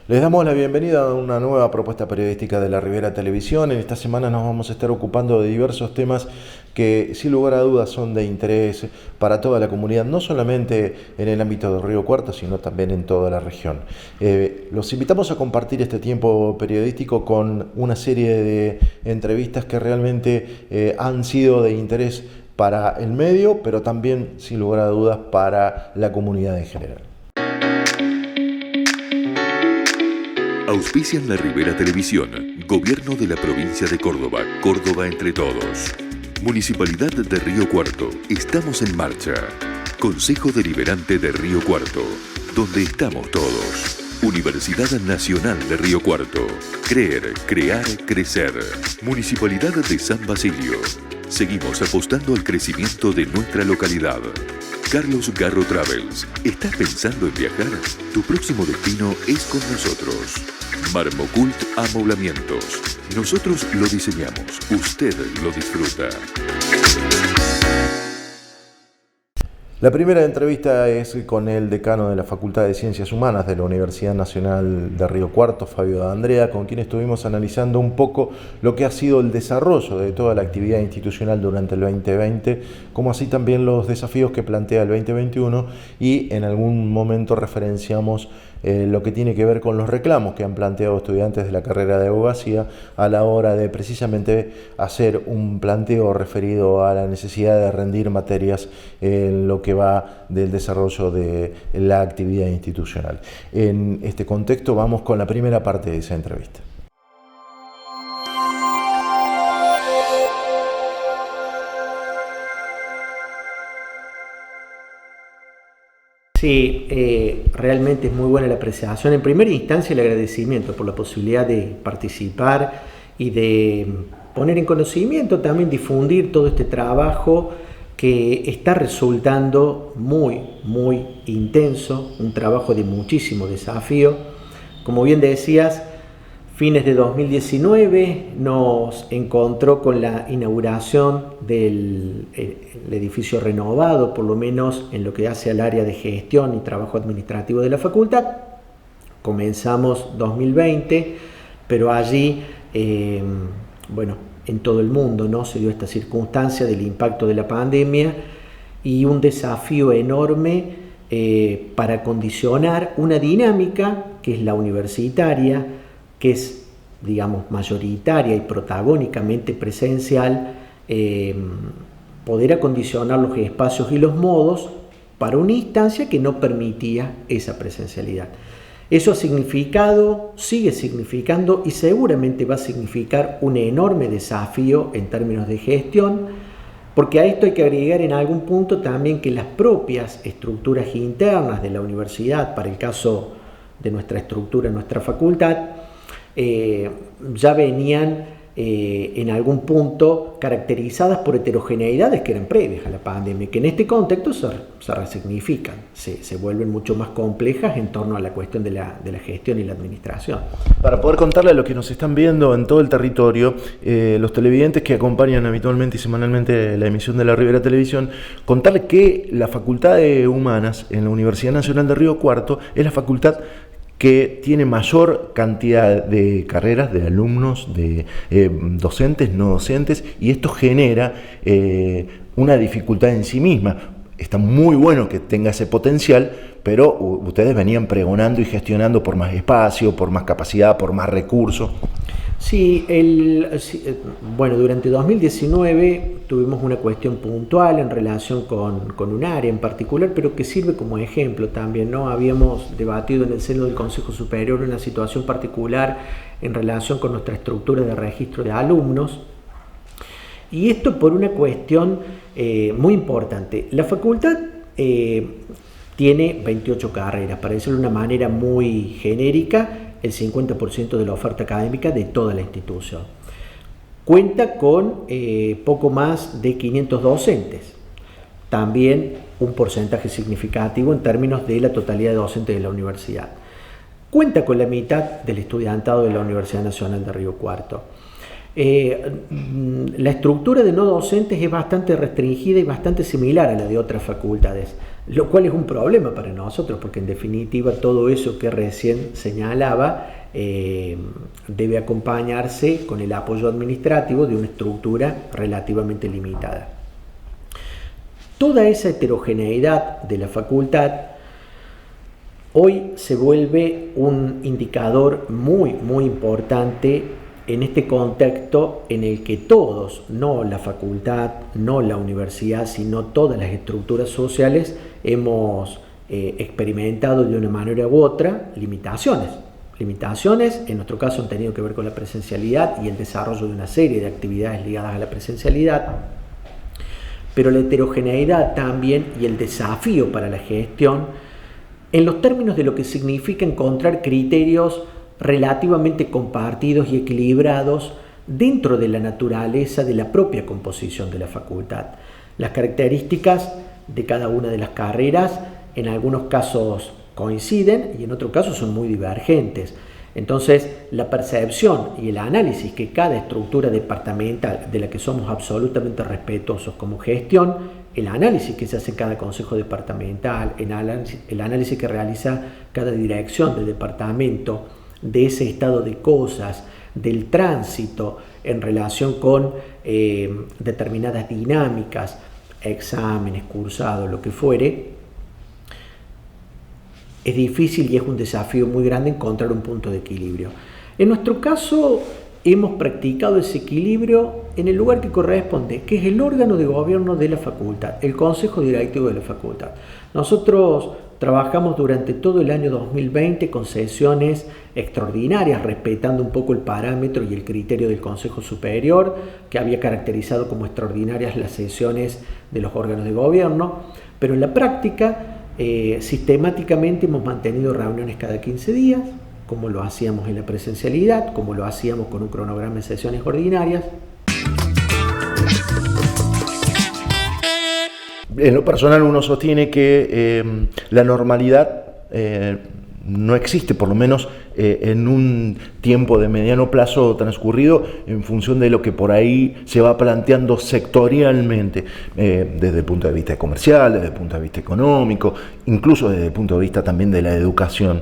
Les damos la bienvenida a una nueva propuesta periodística de La Ribera Televisión. En esta semana nos vamos a estar ocupando de diversos temas que sin lugar a dudas son de interés para toda la comunidad, no solamente en el ámbito de Río Cuarto, sino también en toda la región. Los invitamos a compartir este tiempo periodístico con una serie de entrevistas que realmente han sido de interés para el medio, pero también sin lugar a dudas para la comunidad en general. Auspician La Ribera Televisión, Gobierno de la Provincia de Córdoba, Córdoba entre todos. Municipalidad de Río Cuarto, estamos en marcha. Consejo Deliberante de Río Cuarto, donde estamos todos. Universidad Nacional de Río Cuarto, creer, crear, crecer. Municipalidad de San Basilio. Seguimos apostando al crecimiento de nuestra localidad. Carlos Garro Travels. ¿Estás pensando en viajar? Tu próximo destino es con nosotros. Marmocult Amoblamientos. Nosotros lo diseñamos. Usted lo disfruta. La primera entrevista es con el decano de la Facultad de Ciencias Humanas de la Universidad Nacional de Río Cuarto, Fabio D'Andrea, con quien estuvimos analizando un poco lo que ha sido el desarrollo de toda la actividad institucional durante el 2020, como así también los desafíos que plantea el 2021, y en algún momento referenciamos lo que tiene que ver con los reclamos que han planteado estudiantes de la carrera de abogacía a la hora de precisamente hacer un planteo referido a la necesidad de rendir materias en lo que va del desarrollo de la actividad institucional. En este contexto vamos con la primera parte de esa entrevista. Sí, realmente es muy buena la apreciación. En primera instancia, el agradecimiento por la posibilidad de participar y de poner en conocimiento, también difundir todo este trabajo que está resultando muy intenso, un trabajo de muchísimo desafío. Como bien decías, fines de 2019 nos encontró con la inauguración del edificio renovado, por lo menos en lo que hace al área de gestión y trabajo administrativo de la facultad. Comenzamos 2020, pero allí, en todo el mundo, ¿no?, se dio esta circunstancia del impacto de la pandemia y un desafío enorme para condicionar una dinámica que es la universitaria, que es, digamos, mayoritaria y protagónicamente presencial, poder acondicionar los espacios y los modos para una instancia que no permitía esa presencialidad. Eso ha significado, sigue significando y seguramente va a significar un enorme desafío en términos de gestión, porque a esto hay que agregar en algún punto también que las propias estructuras internas de la universidad, para el caso de nuestra estructura, nuestra facultad, ya venían en algún punto caracterizadas por heterogeneidades que eran previas a la pandemia, que en este contexto se resignifican, se vuelven mucho más complejas en torno a la cuestión de la gestión y la administración. Para poder contarle a los que nos están viendo en todo el territorio, los televidentes que acompañan habitualmente y semanalmente la emisión de La Ribera Televisión, contarle que la Facultad de Humanas en la Universidad Nacional de Río Cuarto es la facultad que tiene mayor cantidad de carreras, de alumnos, de docentes, no docentes, y esto genera una dificultad en sí misma. Está muy bueno que tenga ese potencial, pero ustedes venían pregonando y gestionando por más espacio, por más capacidad, por más recursos. Sí, durante 2019 tuvimos una cuestión puntual en relación con un área en particular, pero que sirve como ejemplo también, ¿no? Habíamos debatido en el seno del Consejo Superior una situación particular en relación con nuestra estructura de registro de alumnos, y esto por una cuestión muy importante. La facultad tiene 28 carreras, para decirlo de una manera muy genérica, el 50% de la oferta académica de toda la institución. Cuenta con poco más de 500 docentes, también un porcentaje significativo en términos de la totalidad de docentes de la universidad. Cuenta con la mitad del estudiantado de la Universidad Nacional de Río Cuarto. La estructura de no docentes es bastante restringida y bastante similar a la de otras facultades, lo cual es un problema para nosotros, porque en definitiva todo eso que recién señalaba debe acompañarse con el apoyo administrativo de una estructura relativamente limitada. Toda esa heterogeneidad de la facultad hoy se vuelve un indicador muy, muy importante en este contexto en el que todos, no la facultad, no la universidad, sino todas las estructuras sociales, hemos experimentado de una manera u otra limitaciones. Limitaciones, en nuestro caso, han tenido que ver con la presencialidad y el desarrollo de una serie de actividades ligadas a la presencialidad, pero la heterogeneidad también y el desafío para la gestión en los términos de lo que significa encontrar criterios relativamente compartidos y equilibrados dentro de la naturaleza de la propia composición de la facultad. Las características de cada una de las carreras en algunos casos coinciden y en otros casos son muy divergentes. Entonces, la percepción y el análisis que cada estructura departamental, de la que somos absolutamente respetuosos como gestión, el análisis que se hace en cada consejo departamental, el análisis que realiza cada dirección del departamento, de ese estado de cosas, del tránsito en relación con determinadas dinámicas, exámenes, cursados, lo que fuere, es difícil y es un desafío muy grande encontrar un punto de equilibrio. En nuestro caso, hemos practicado ese equilibrio en el lugar que corresponde, que es el órgano de gobierno de la facultad, el consejo directivo de la facultad. Nosotros trabajamos durante todo el año 2020 con sesiones extraordinarias, respetando un poco el parámetro y el criterio del Consejo Superior, que había caracterizado como extraordinarias las sesiones de los órganos de gobierno, pero en la práctica, sistemáticamente hemos mantenido reuniones cada 15 días, como lo hacíamos en la presencialidad, como lo hacíamos con un cronograma de sesiones ordinarias. En lo personal uno sostiene que la normalidad no existe, por lo menos en un tiempo de mediano plazo transcurrido, en función de lo que por ahí se va planteando sectorialmente, desde el punto de vista comercial, desde el punto de vista económico, incluso desde el punto de vista también de la educación.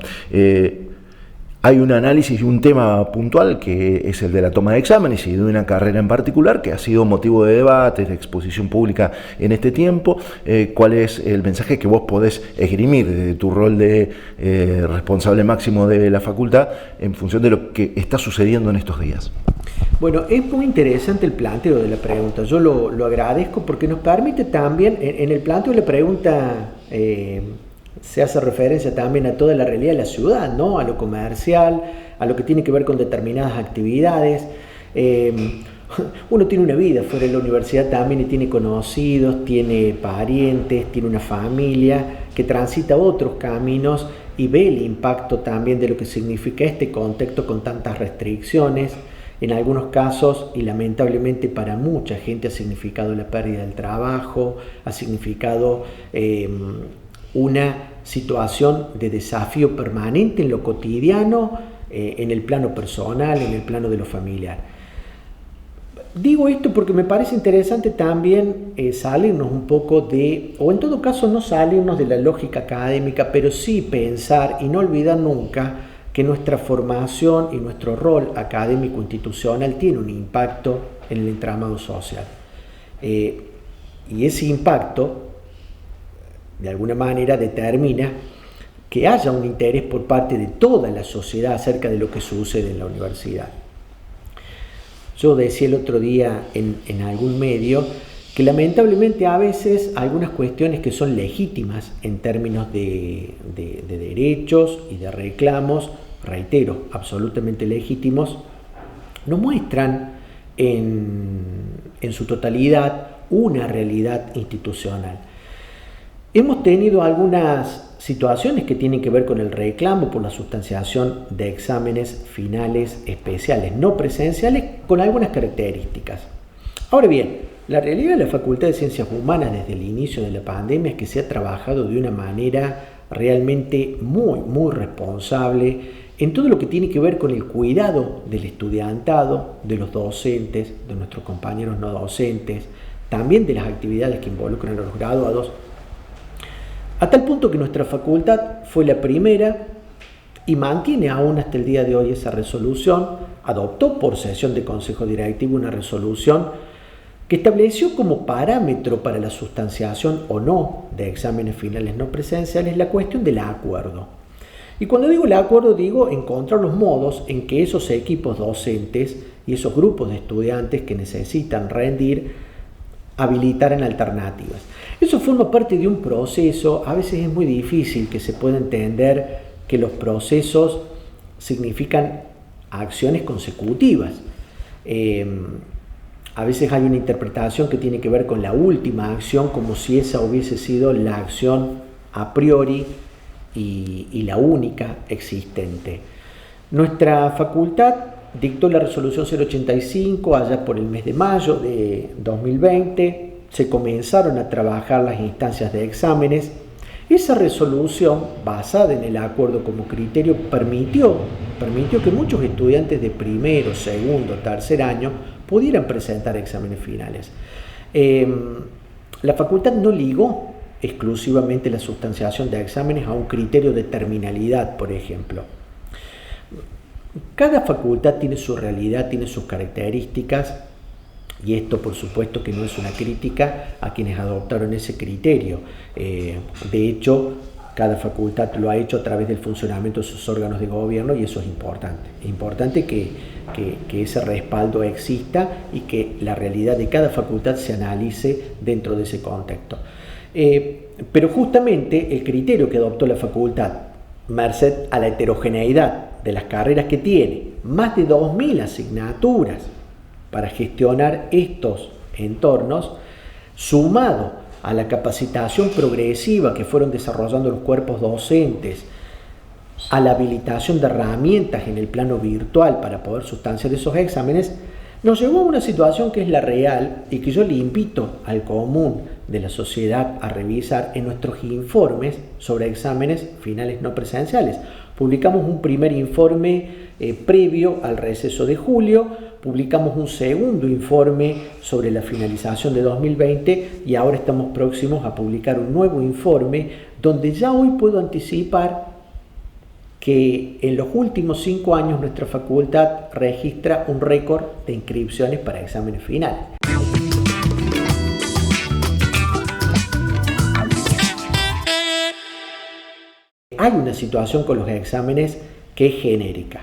Hay un análisis y un tema puntual que es el de la toma de exámenes y de una carrera en particular que ha sido motivo de debate, de exposición pública en este tiempo. ¿Cuál es el mensaje que vos podés esgrimir desde tu rol de responsable máximo de la facultad en función de lo que está sucediendo en estos días? Bueno, es muy interesante el planteo de la pregunta. Yo lo agradezco porque nos permite también, en el planteo de la pregunta, se hace referencia también a toda la realidad de la ciudad, ¿no? A lo comercial, a lo que tiene que ver con determinadas actividades. Uno tiene una vida fuera de la universidad también y tiene conocidos, tiene parientes, tiene una familia que transita otros caminos y ve el impacto también de lo que significa este contexto con tantas restricciones. En algunos casos, y lamentablemente para mucha gente, ha significado la pérdida del trabajo, ha significado una situación de desafío permanente en lo cotidiano, en el plano personal, en el plano de lo familiar. Digo esto porque me parece interesante también salirnos un poco de, o en todo caso no salirnos de la lógica académica, pero sí pensar y no olvidar nunca que nuestra formación y nuestro rol académico institucional tiene un impacto en el entramado social. Y ese impacto de alguna manera determina que haya un interés por parte de toda la sociedad acerca de lo que sucede en la universidad. Yo decía el otro día en algún medio que lamentablemente a veces algunas cuestiones que son legítimas en términos de derechos y de reclamos, reitero, absolutamente legítimos, no muestran en su totalidad una realidad institucional. Hemos tenido algunas situaciones que tienen que ver con el reclamo por la sustanciación de exámenes finales especiales, no presenciales, con algunas características. Ahora bien, la realidad de la Facultad de Ciencias Humanas desde el inicio de la pandemia es que se ha trabajado de una manera realmente muy responsable en todo lo que tiene que ver con el cuidado del estudiantado, de los docentes, de nuestros compañeros no docentes, también de las actividades que involucran a los graduados, a tal punto que nuestra facultad fue la primera y mantiene aún hasta el día de hoy esa resolución. Adoptó por sesión de consejo directivo una resolución que estableció como parámetro para la sustanciación o no de exámenes finales no presenciales la cuestión del acuerdo. Y cuando digo el acuerdo, digo encontrar los modos en que esos equipos docentes y esos grupos de estudiantes que necesitan rendir habilitaran alternativas. Eso forma parte de un proceso. A veces es muy difícil que se pueda entender que los procesos significan acciones consecutivas. A veces hay una interpretación que tiene que ver con la última acción, como si esa hubiese sido la acción a priori y la única existente. Nuestra facultad dictó la resolución 085 allá por el mes de mayo de 2020. Se comenzaron a trabajar las instancias de exámenes. Esa resolución, basada en el acuerdo como criterio, permitió que muchos estudiantes de primero, segundo, tercer año pudieran presentar exámenes finales. La facultad no ligó exclusivamente la sustanciación de exámenes a un criterio de terminalidad, por ejemplo. Cada facultad tiene su realidad, tiene sus características, y esto por supuesto que no es una crítica a quienes adoptaron ese criterio. De hecho, cada facultad lo ha hecho a través del funcionamiento de sus órganos de gobierno, y eso es importante. Es importante que ese respaldo exista y que la realidad de cada facultad se analice dentro de ese contexto. Pero justamente el criterio que adoptó la facultad, merced a la heterogeneidad de las carreras que tiene, más de 2.000 asignaturas para gestionar estos entornos, sumado a la capacitación progresiva que fueron desarrollando los cuerpos docentes, a la habilitación de herramientas en el plano virtual para poder sustanciar esos exámenes, nos llevó a una situación que es la real y que yo le invito al común de la sociedad a revisar en nuestros informes sobre exámenes finales no presenciales. Publicamos un primer informe previo al receso de julio, publicamos un segundo informe sobre la finalización de 2020 y ahora estamos próximos a publicar un nuevo informe donde ya hoy puedo anticipar que en los últimos 5 años nuestra facultad registra un récord de inscripciones para exámenes finales. Hay una situación con los exámenes que es genérica.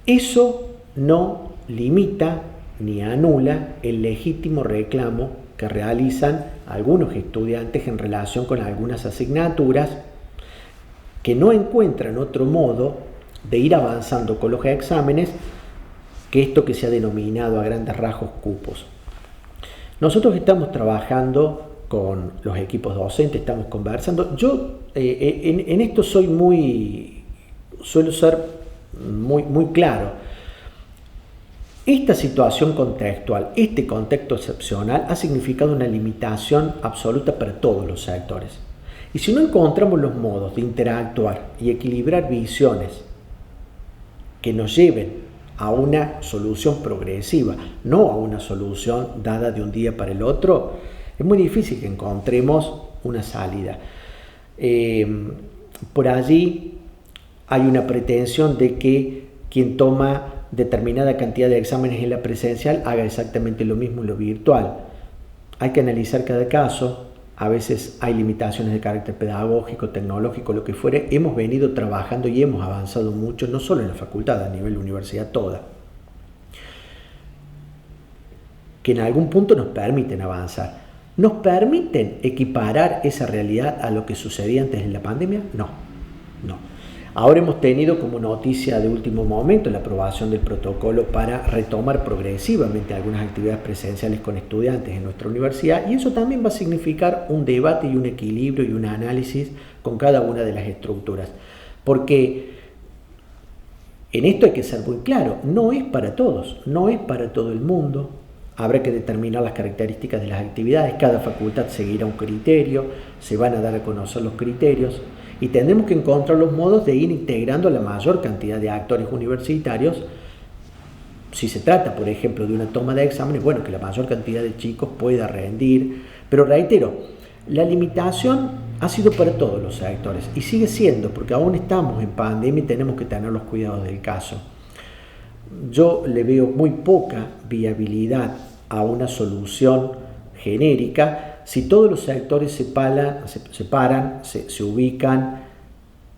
Eso no limita ni anula el legítimo reclamo que realizan algunos estudiantes en relación con algunas asignaturas que no encuentran otro modo de ir avanzando con los exámenes que esto que se ha denominado a grandes rasgos cupos. Nosotros estamos trabajando con los equipos docentes, estamos conversando. Yo en esto suelo ser muy claro. Esta situación contextual, este contexto excepcional ha significado una limitación absoluta para todos los sectores. Y si no encontramos los modos de interactuar y equilibrar visiones que nos lleven a una solución progresiva, no a una solución dada de un día para el otro, es muy difícil que encontremos una salida. Por allí hay una pretensión de que quien toma determinada cantidad de exámenes en la presencial haga exactamente lo mismo en lo virtual. Hay que analizar cada caso. A veces hay limitaciones de carácter pedagógico, tecnológico, lo que fuere. Hemos venido trabajando y hemos avanzado mucho, no solo en la facultad, a nivel de universidad toda, que en algún punto nos permiten avanzar. ¿Nos permiten equiparar esa realidad a lo que sucedía antes de la pandemia? No. Ahora hemos tenido como noticia de último momento la aprobación del protocolo para retomar progresivamente algunas actividades presenciales con estudiantes en nuestra universidad, y eso también va a significar un debate y un equilibrio y un análisis con cada una de las estructuras. Porque en esto hay que ser muy claro, no es para todos, no es para todo el mundo. Habrá que determinar las características de las actividades, cada facultad seguirá un criterio, se van a dar a conocer los criterios, Y tendremos que encontrar los modos de ir integrando a la mayor cantidad de actores universitarios. Si se trata, por ejemplo, de una toma de exámenes, bueno, que la mayor cantidad de chicos pueda rendir. Pero reitero, la limitación ha sido para todos los sectores y sigue siendo, porque aún estamos en pandemia y tenemos que tener los cuidados del caso. Yo le veo muy poca viabilidad a una solución genérica si todos los sectores se paran, se ubican,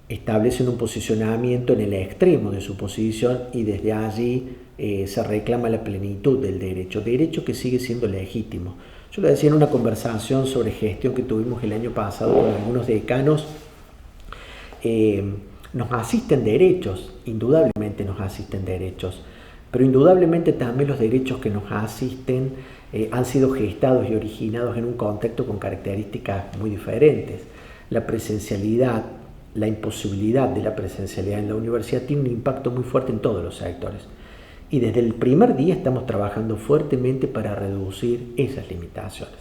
establecen un posicionamiento en el extremo de su posición y desde allí se reclama la plenitud del derecho que sigue siendo legítimo. Yo lo decía en una conversación sobre gestión que tuvimos el año pasado con algunos decanos. Nos asisten derechos, indudablemente nos asisten derechos, pero indudablemente también los derechos que nos asisten han sido gestados y originados en un contexto con características muy diferentes. La presencialidad, la imposibilidad de la presencialidad en la universidad tiene un impacto muy fuerte en todos los sectores. Y desde el primer día estamos trabajando fuertemente para reducir esas limitaciones.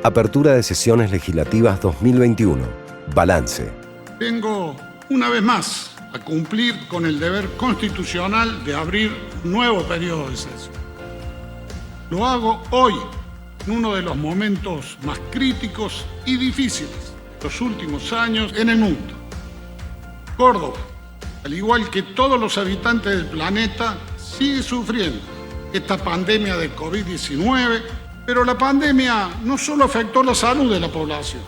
Apertura de sesiones legislativas 2021. Balance. Vengo una vez más a cumplir con el deber constitucional de abrir un nuevo periodo de sesión. Lo hago hoy, en uno de los momentos más críticos y difíciles de los últimos años en el mundo. Córdoba, al igual que todos los habitantes del planeta, sigue sufriendo esta pandemia de COVID-19, pero la pandemia no solo afectó la salud de la población,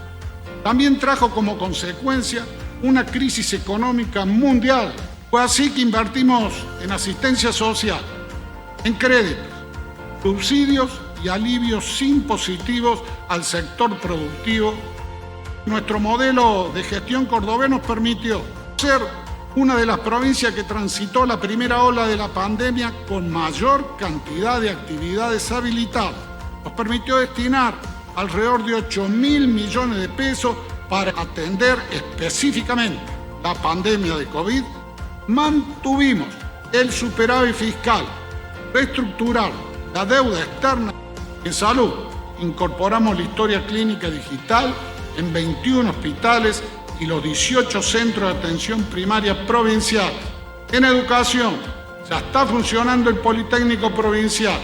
también trajo como consecuencia una crisis económica mundial. Fue así que invertimos en asistencia social, en créditos, subsidios y alivios impositivos al sector productivo. Nuestro modelo de gestión cordobés nos permitió ser una de las provincias que transitó la primera ola de la pandemia con mayor cantidad de actividades habilitadas. Nos permitió destinar alrededor de 8.000 millones de pesos para atender específicamente la pandemia de COVID. Mantuvimos el superávit fiscal, reestructurar la deuda externa. En salud, incorporamos la historia clínica digital en 21 hospitales y los 18 centros de atención primaria provinciales. En educación, ya está funcionando el Politécnico Provincial.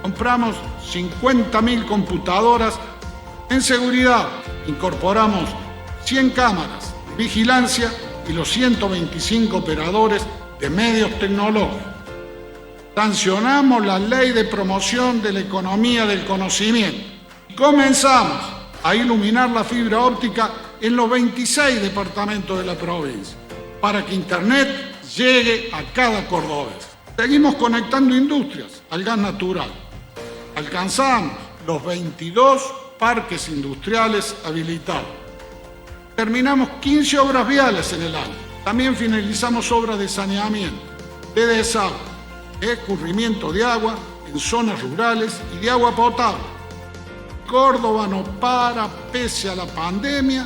Compramos 50.000 computadoras. En seguridad, incorporamos 100 cámaras de vigilancia y los 125 operadores de medios tecnológicos. Sancionamos la ley de promoción de la economía del conocimiento. Comenzamos a iluminar la fibra óptica en los 26 departamentos de la provincia para que Internet llegue a cada cordobés. Seguimos conectando industrias al gas natural. Alcanzamos los 22 parques industriales habilitados. Terminamos 15 obras viales en el año. También finalizamos obras de saneamiento, de desagüe, de escurrimiento de agua en zonas rurales y de agua potable. Córdoba no para pese a la pandemia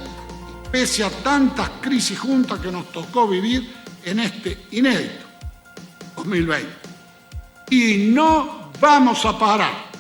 y pese a tantas crisis juntas que nos tocó vivir en este inédito 2020. Y no vamos a parar.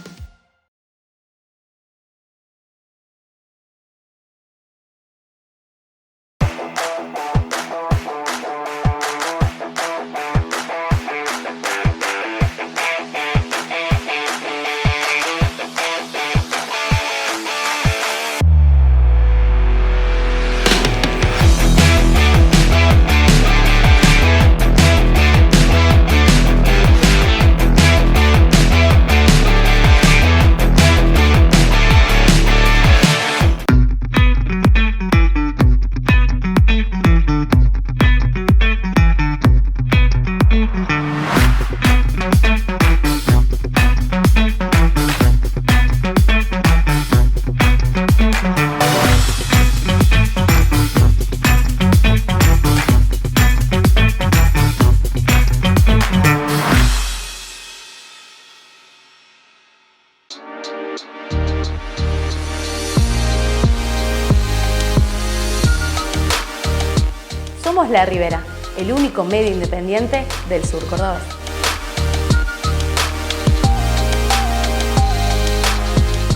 Somos La Ribera, el único medio independiente del sur cordobés.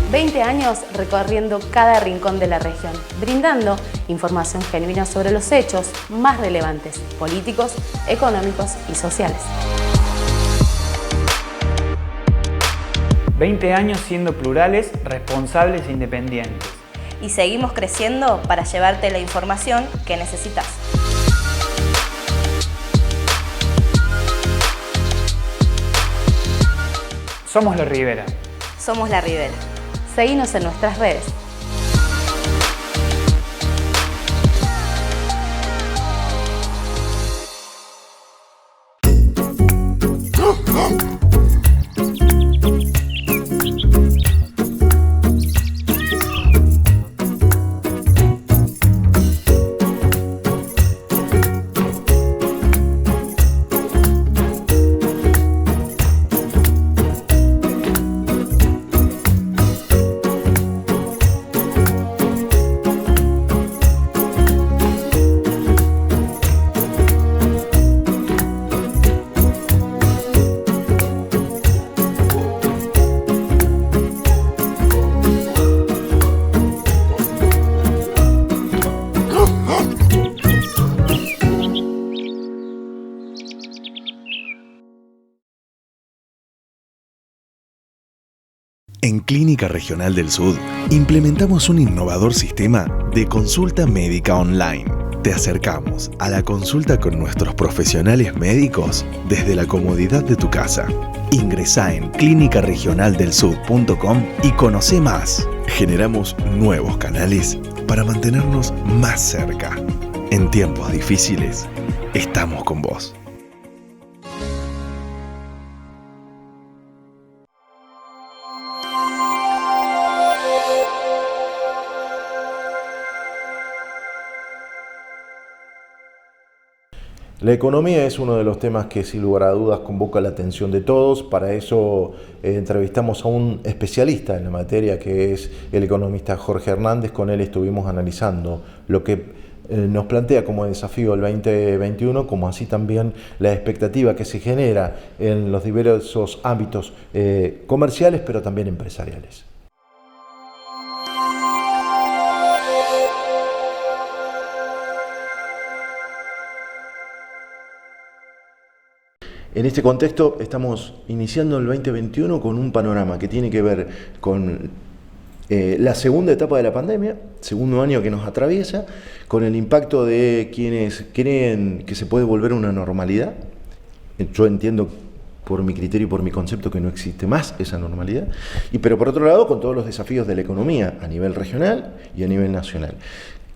...20 años recorriendo cada rincón de la región, brindando información genuina sobre los hechos más relevantes, políticos, económicos y sociales. 20 años siendo plurales, responsables e independientes. Y seguimos creciendo para llevarte la información que necesitas. Somos La Ribera. Somos La Ribera. Seguinos en nuestras redes. En Clínica Regional del Sud implementamos un innovador sistema de consulta médica online. Te acercamos a la consulta con nuestros profesionales médicos desde la comodidad de tu casa. Ingresá en clinicaregionaldelsud.com y conoce más. Generamos nuevos canales para mantenernos más cerca. En tiempos difíciles, estamos con vos. La economía es uno de los temas que sin lugar a dudas convoca la atención de todos. Para eso entrevistamos a un especialista en la materia, que es el economista Jorge Hernández. Con él estuvimos analizando lo que nos plantea como desafío el 2021, como así también la expectativa que se genera en los diversos ámbitos comerciales, pero también empresariales. En este contexto estamos iniciando el 2021 con un panorama que tiene que ver con la segunda etapa de la pandemia, segundo año que nos atraviesa, con el impacto de quienes creen que se puede volver a una normalidad. Yo entiendo por mi criterio y por mi concepto que no existe más esa normalidad, pero por otro lado con todos los desafíos de la economía a nivel regional y a nivel nacional.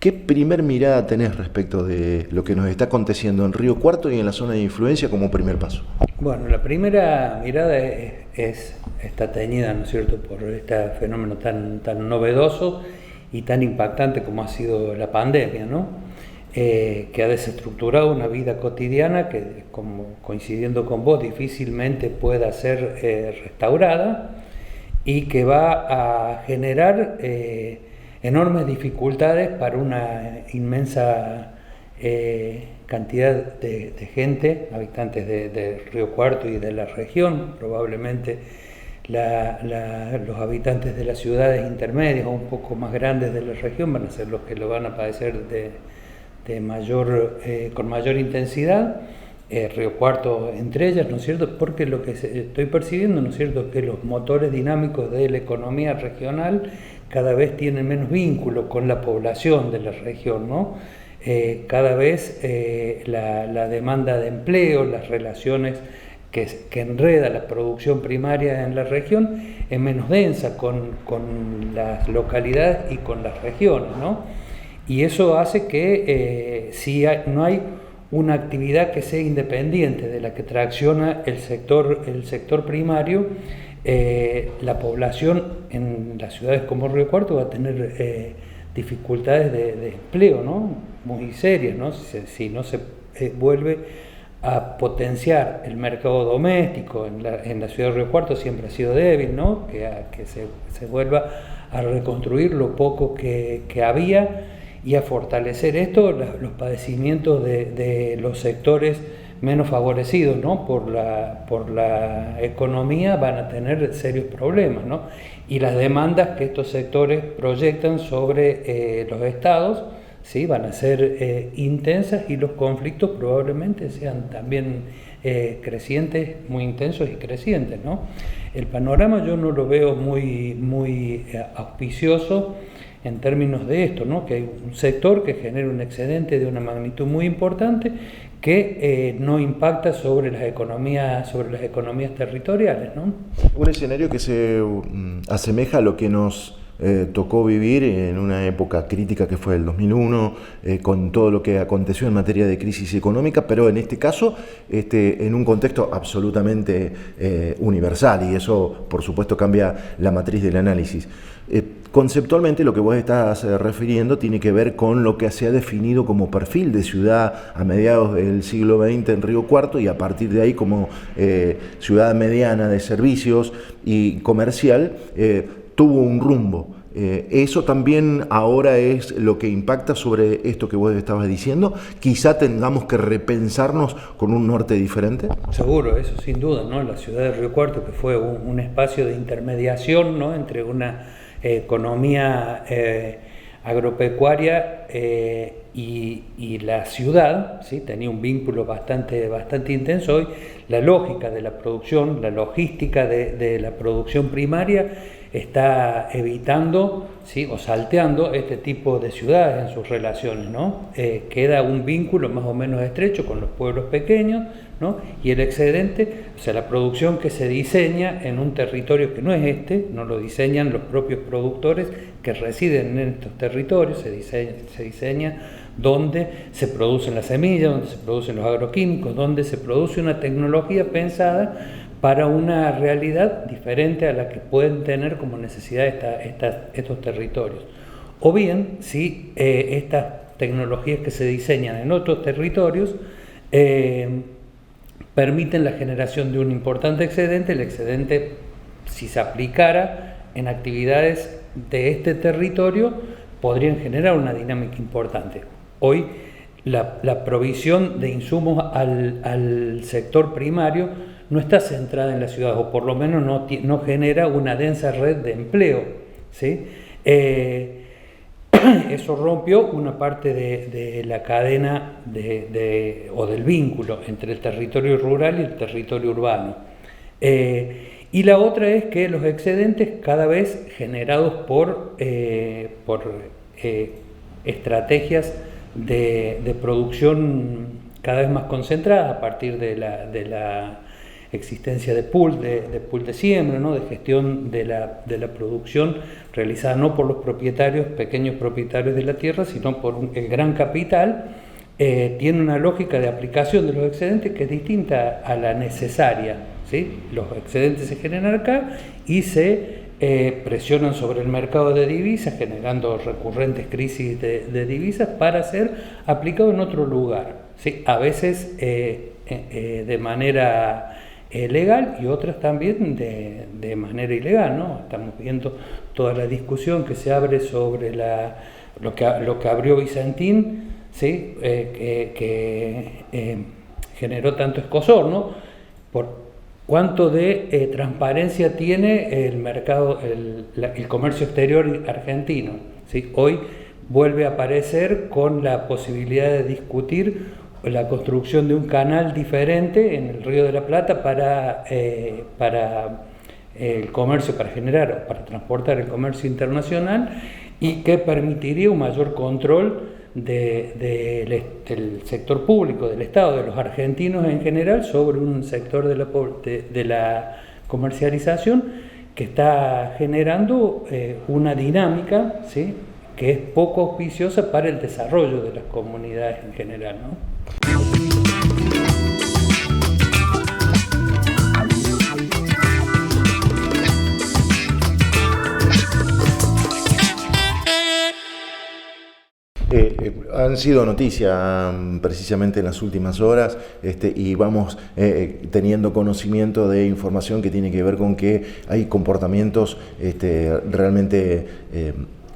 ¿Qué primer mirada tenés respecto de lo que nos está aconteciendo en Río Cuarto y en la zona de influencia como primer paso? Bueno, la primera mirada está teñida, ¿no es cierto?, por este fenómeno tan novedoso y tan impactante como ha sido la pandemia, ¿no? Que ha desestructurado una vida cotidiana que, como coincidiendo con vos, difícilmente pueda ser restaurada y que va a generar enormes dificultades para una inmensa cantidad de gente, habitantes de Río Cuarto y de la región. Probablemente los habitantes de las ciudades intermedias o un poco más grandes de la región van a ser los que lo van a padecer con mayor intensidad. Río Cuarto entre ellas, ¿no es cierto? Porque lo que estoy percibiendo, ¿no es cierto?, es que los motores dinámicos de la economía regional cada vez tienen menos vínculo con la población de la región, ¿no? Cada vez la demanda de empleo, las relaciones que enreda la producción primaria en la región es menos densa con las localidades y con las regiones, ¿no? Y eso hace que no hay una actividad que sea independiente de la que tracciona el sector primario, la población en las ciudades como Río Cuarto va a tener dificultades de empleo, ¿no?, muy serias, ¿no? Si no se vuelve a potenciar el mercado doméstico en la ciudad de Río Cuarto, siempre ha sido débil, ¿no?, que se vuelva a reconstruir lo poco que había y a fortalecer esto los padecimientos de los sectores menos favorecidos, ¿no? por la economía van a tener serios problemas, ¿no? Y las demandas que estos sectores proyectan sobre los estados, ¿sí? Van a ser intensas, y los conflictos probablemente sean también crecientes, muy intensos y crecientes, ¿no? El panorama yo no lo veo muy auspicioso en términos de esto, ¿no? Que hay un sector que genera un excedente de una magnitud muy importante que no impacta sobre las economías territoriales, ¿no? Un escenario que se asemeja a lo que nos tocó vivir en una época crítica que fue el 2001, con todo lo que aconteció en materia de crisis económica, pero en este caso en un contexto absolutamente universal, y eso por supuesto cambia la matriz del análisis. Conceptualmente lo que vos estás refiriendo tiene que ver con lo que se ha definido como perfil de ciudad a mediados del siglo XX en Río Cuarto, y a partir de ahí como ciudad mediana de servicios y comercial, tuvo un rumbo. Eso también ahora es lo que impacta sobre esto que vos estabas diciendo. Quizá tengamos que repensarnos con un norte diferente. Seguro, eso sin duda, ¿no? La ciudad de Río Cuarto, que fue un espacio de intermediación, ¿no? Entre una economía agropecuaria y la ciudad, ¿sí? Tenía un vínculo bastante intenso. Hoy la lógica de la producción, la logística de la producción primaria está evitando, ¿sí? O salteando este tipo de ciudades en sus relaciones, ¿no? Queda un vínculo más o menos estrecho con los pueblos pequeños, ¿no? Y el excedente, o sea, la producción que se diseña en un territorio que no es no lo diseñan los propios productores que residen en estos territorios, se diseña donde se producen las semillas, donde se producen los agroquímicos, donde se produce una tecnología pensada para una realidad diferente a la que pueden tener como necesidad estos territorios. O bien, si estas tecnologías que se diseñan en otros territorios permiten la generación de un importante excedente, el excedente, si se aplicara en actividades de este territorio, podrían generar una dinámica importante. Hoy, la provisión de insumos al sector primario no está centrada en la ciudad, o por lo menos no genera una densa red de empleo, ¿sí? Eso rompió una parte de la cadena o del vínculo entre el territorio rural y el territorio urbano. Y la otra es que los excedentes, cada vez generados por estrategias de producción cada vez más concentradas a partir de la existencia de pool de siembra, ¿no? De gestión de la producción realizada no por los pequeños propietarios de la tierra, sino por el gran capital, tiene una lógica de aplicación de los excedentes que es distinta a la necesaria, ¿sí? Los excedentes se generan acá y se presionan sobre el mercado de divisas, generando recurrentes crisis de divisas para ser aplicados en otro lugar, ¿sí? A veces de manera legal, y otras también de manera ilegal, ¿no? Estamos viendo toda la discusión que se abre sobre lo que abrió Vicentín, ¿sí? Que generó tanto escozor, ¿no? Por cuánto de transparencia tiene el mercado, el comercio exterior argentino, ¿sí? Hoy vuelve a aparecer con la posibilidad de discutir la construcción de un canal diferente en el Río de la Plata para el comercio, para transportar el comercio internacional, y que permitiría un mayor control del sector público, del Estado, de los argentinos en general, sobre un sector de la comercialización que está generando una dinámica, ¿sí? Que es poco auspiciosa para el desarrollo de las comunidades en general, ¿no? Han sido noticia precisamente en las últimas horas, y vamos teniendo conocimiento de información que tiene que ver con que hay comportamientos realmente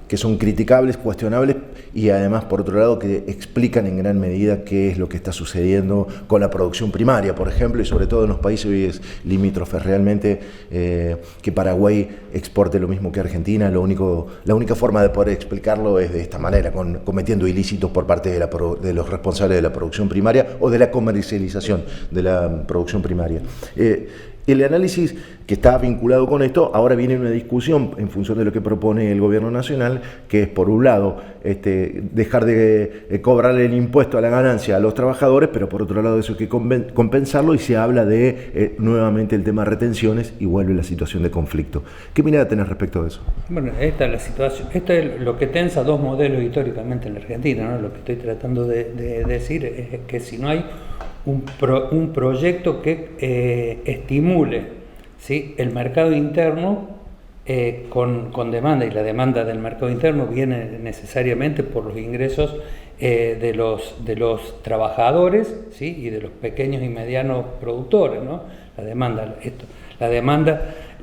que son criticables, cuestionables y además, por otro lado, que explican en gran medida qué es lo que está sucediendo con la producción primaria, por ejemplo, y sobre todo en los países limítrofes. Realmente que Paraguay exporte lo mismo que Argentina, la única forma de poder explicarlo es de esta manera, cometiendo ilícitos por parte de los responsables de la producción primaria o de la comercialización de la producción primaria. El análisis que está vinculado con esto, ahora viene una discusión en función de lo que propone el gobierno nacional, que es, por un lado, dejar de cobrarle el impuesto a la ganancia a los trabajadores, pero por otro lado eso hay que compensarlo, y se habla de nuevamente el tema de retenciones y vuelve la situación de conflicto. ¿Qué mirada tenés respecto a eso? Bueno, esta es la situación. Esto es lo que tensa dos modelos históricamente en la Argentina, ¿no? Lo que estoy tratando de decir es que si no hay un proyecto que estimule, ¿sí?, el mercado interno con demanda, y la demanda del mercado interno viene necesariamente por los ingresos de los trabajadores, ¿sí?, y de los pequeños y medianos productores, ¿no?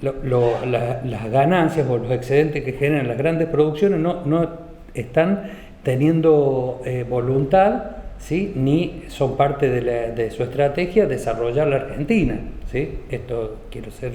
Las ganancias o los excedentes que generan las grandes producciones no están teniendo voluntad, ¿sí?, ni son parte de su estrategia desarrollar la Argentina, ¿sí? Esto quiero ser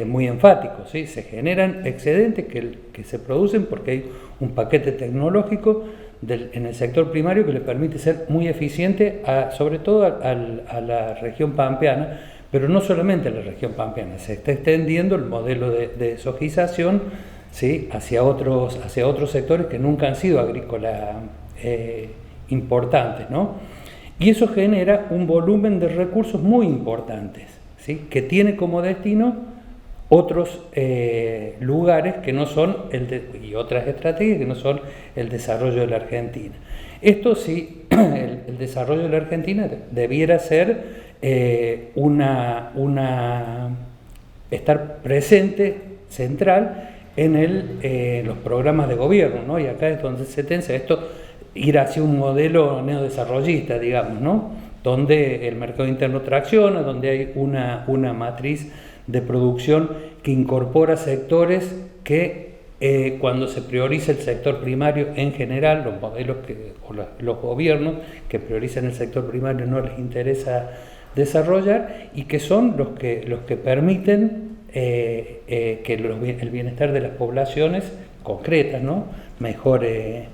muy enfático, ¿sí? Se generan excedentes que se producen porque hay un paquete tecnológico en el sector primario que le permite ser muy eficiente, sobre todo a la región pampeana, pero no solamente a la región pampeana, se está extendiendo el modelo de sojización, ¿sí?, hacia otros sectores que nunca han sido agrícola importantes, ¿no? Y eso genera un volumen de recursos muy importantes, ¿sí?, que tiene como destino otros lugares que no son y otras estrategias que no son el desarrollo de la Argentina. Esto sí, el desarrollo de la Argentina debiera ser estar presente, central, en los programas de gobierno, ¿no? Y acá es donde se tensa esto, ir hacia un modelo neodesarrollista, digamos, ¿no?, donde el mercado interno tracciona, donde hay una matriz de producción que incorpora sectores que cuando se prioriza el sector primario en general, los modelos los gobiernos que priorizan el sector primario no les interesa desarrollar, y que son los que permiten que el bienestar de las poblaciones concretas, ¿no?, mejore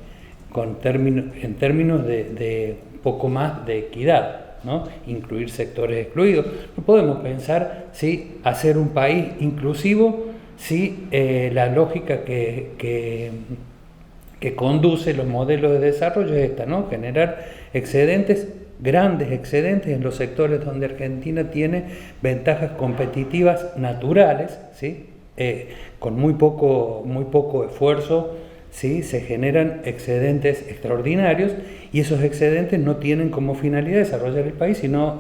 en términos de un poco más de equidad, ¿no?, incluir sectores excluidos. No podemos pensar, ¿sí?, hacer un país inclusivo si la lógica que conduce los modelos de desarrollo es esta, ¿no?, generar grandes excedentes en los sectores donde Argentina tiene ventajas competitivas naturales, ¿sí?, con muy poco esfuerzo, ¿sí?, se generan excedentes extraordinarios, y esos excedentes no tienen como finalidad desarrollar el país, sino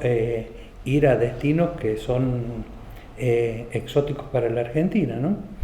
ir a destinos que son exóticos para la Argentina, ¿no?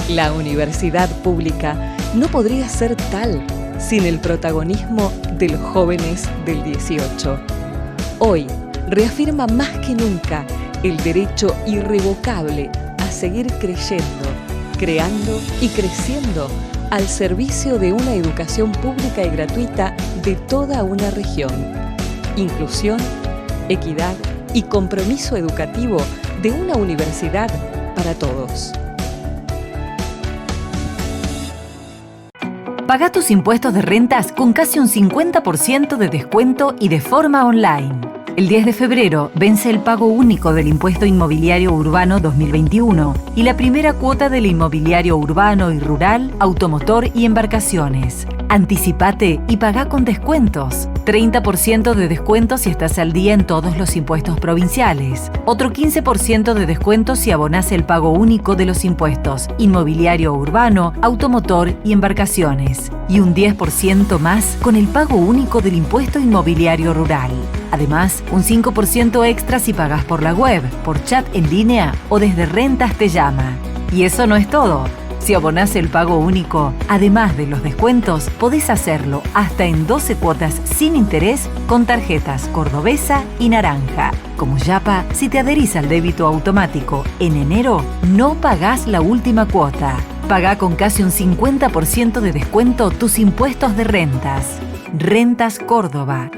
La universidad pública no podría ser tal sin el protagonismo de los jóvenes del 18. Hoy reafirma más que nunca el derecho irrevocable a seguir creyendo, creando y creciendo al servicio de una educación pública y gratuita de toda una región. Inclusión, equidad y compromiso educativo de una universidad para todos. Paga tus impuestos de rentas con casi un 50% de descuento y de forma online. El 10 de febrero vence el pago único del Impuesto Inmobiliario Urbano 2021 y la primera cuota del Inmobiliario Urbano y Rural, Automotor y Embarcaciones. Anticipate y pagá con descuentos. 30% de descuento si estás al día en todos los impuestos provinciales. Otro 15% de descuento si abonás el pago único de los impuestos inmobiliario urbano, automotor y embarcaciones. Y un 10% más con el pago único del impuesto inmobiliario rural. Además, un 5% extra si pagás por la web, por chat en línea o desde Rentas Te Llama. Y eso no es todo. Si abonás el pago único, además de los descuentos, podés hacerlo hasta en 12 cuotas sin interés con tarjetas Cordobesa y Naranja. Como Yapa, si te adherís al débito automático en enero, no pagás la última cuota. Pagá con casi un 50% de descuento tus impuestos de rentas. Rentas Córdoba.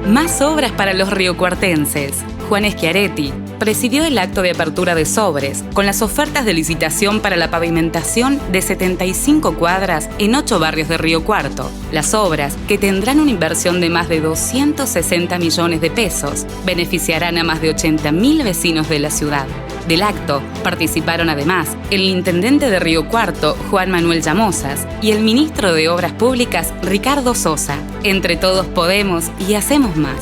Más obras para los riocuartenses. Juan Schiaretti presidió el acto de apertura de Sobres con las ofertas de licitación para la pavimentación de 75 cuadras en 8 barrios de Río Cuarto. Las obras, que tendrán una inversión de más de 260 millones de pesos, beneficiarán a más de 80.000 vecinos de la ciudad. Del acto participaron además el intendente de Río Cuarto, Juan Manuel Llamosas, y el ministro de Obras Públicas, Ricardo Sosa. Entre todos podemos y hacemos más.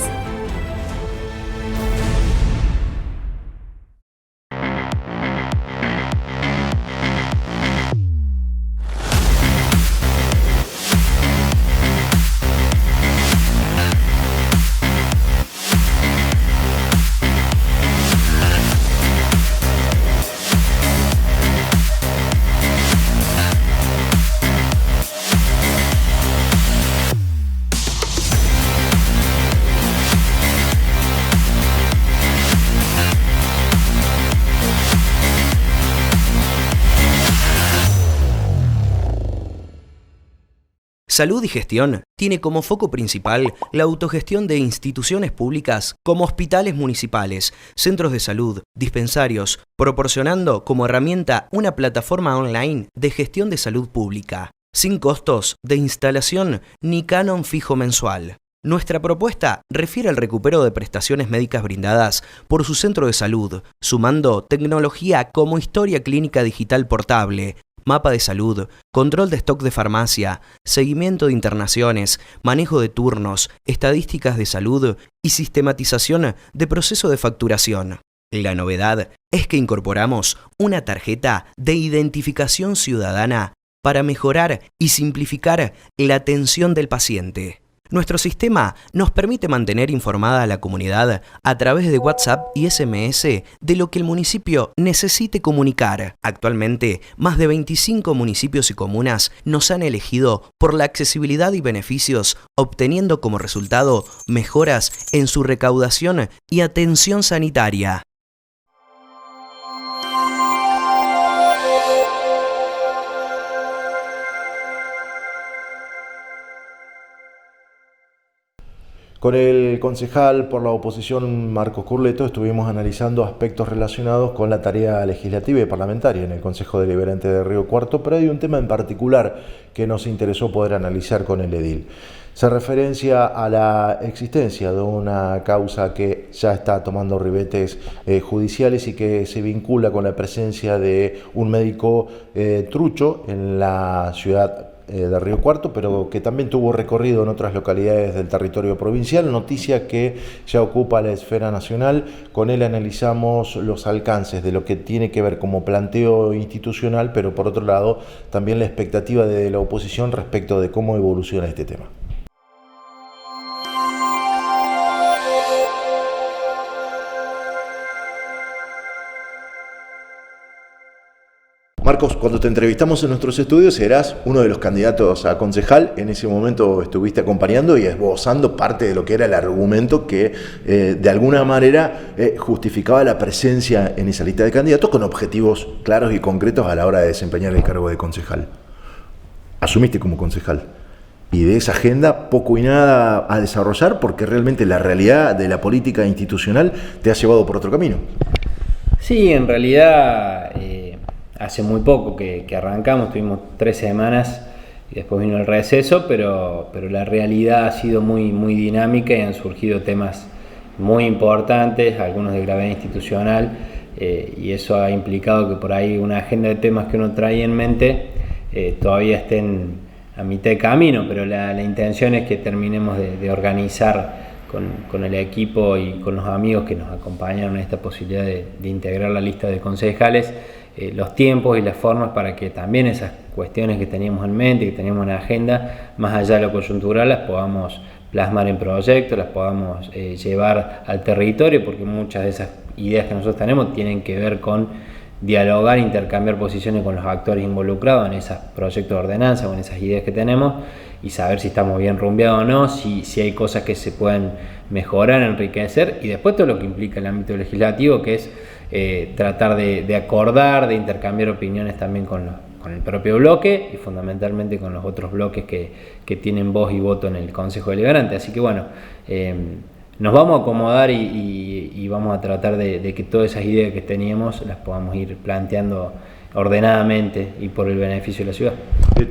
Salud y Gestión tiene como foco principal la autogestión de instituciones públicas como hospitales municipales, centros de salud, dispensarios, proporcionando como herramienta una plataforma online de gestión de salud pública, sin costos de instalación ni canon fijo mensual. Nuestra propuesta refiere al recupero de prestaciones médicas brindadas por su centro de salud, sumando tecnología como historia clínica digital portable, mapa de salud, control de stock de farmacia, seguimiento de internaciones, manejo de turnos, estadísticas de salud y sistematización de proceso de facturación. La novedad es que incorporamos una tarjeta de identificación ciudadana para mejorar y simplificar la atención del paciente. Nuestro sistema nos permite mantener informada a la comunidad a través de WhatsApp y SMS de lo que el municipio necesite comunicar. Actualmente, más de 25 municipios y comunas nos han elegido por la accesibilidad y beneficios, obteniendo como resultado mejoras en su recaudación y atención sanitaria. Con el concejal por la oposición Marcos Curleto estuvimos analizando aspectos relacionados con la tarea legislativa y parlamentaria en el Consejo Deliberante de Río Cuarto, pero hay un tema en particular que nos interesó poder analizar con el edil. Se referencia a la existencia de una causa que ya está tomando ribetes judiciales y que se vincula con la presencia de un médico trucho en la ciudad de Río Cuarto, pero que también tuvo recorrido en otras localidades del territorio provincial, noticia que ya ocupa la esfera nacional. Con él analizamos los alcances de lo que tiene que ver como planteo institucional, pero por otro lado también la expectativa de la oposición respecto de cómo evoluciona este tema. Marcos, cuando te entrevistamos en nuestros estudios eras uno de los candidatos a concejal. En ese momento estuviste acompañando y esbozando parte de lo que era el argumento que de alguna manera justificaba la presencia en esa lista de candidatos con objetivos claros y concretos a la hora de desempeñar el cargo de concejal. Asumiste como concejal y de esa agenda poco y nada a desarrollar porque realmente la realidad de la política institucional te ha llevado por otro camino. Sí, en realidad... hace muy poco que arrancamos, tuvimos 3 semanas y después vino el receso, pero la realidad ha sido muy dinámica y han surgido temas muy importantes, algunos de gravedad institucional, y eso ha implicado que por ahí una agenda de temas que uno trae en mente todavía estén a mitad de camino, pero la intención es que terminemos de organizar con el equipo y con los amigos que nos acompañaron en esta posibilidad de integrar la lista de concejales, los tiempos y las formas para que también esas cuestiones que teníamos en mente, que teníamos en la agenda, más allá de lo coyuntural, las podamos plasmar en proyectos, las podamos llevar al territorio, porque muchas de esas ideas que nosotros tenemos tienen que ver con dialogar, intercambiar posiciones con los actores involucrados en esos proyectos de ordenanza o en esas ideas que tenemos y saber si estamos bien rumbeados o no, si hay cosas que se pueden mejorar, enriquecer, y después todo lo que implica el ámbito legislativo, que es tratar de acordar, de intercambiar opiniones también con el propio bloque y fundamentalmente con los otros bloques que tienen voz y voto en el Consejo Deliberante. Así que bueno, nos vamos a acomodar y vamos a tratar de que todas esas ideas que teníamos las podamos ir planteando ordenadamente y por el beneficio de la ciudad.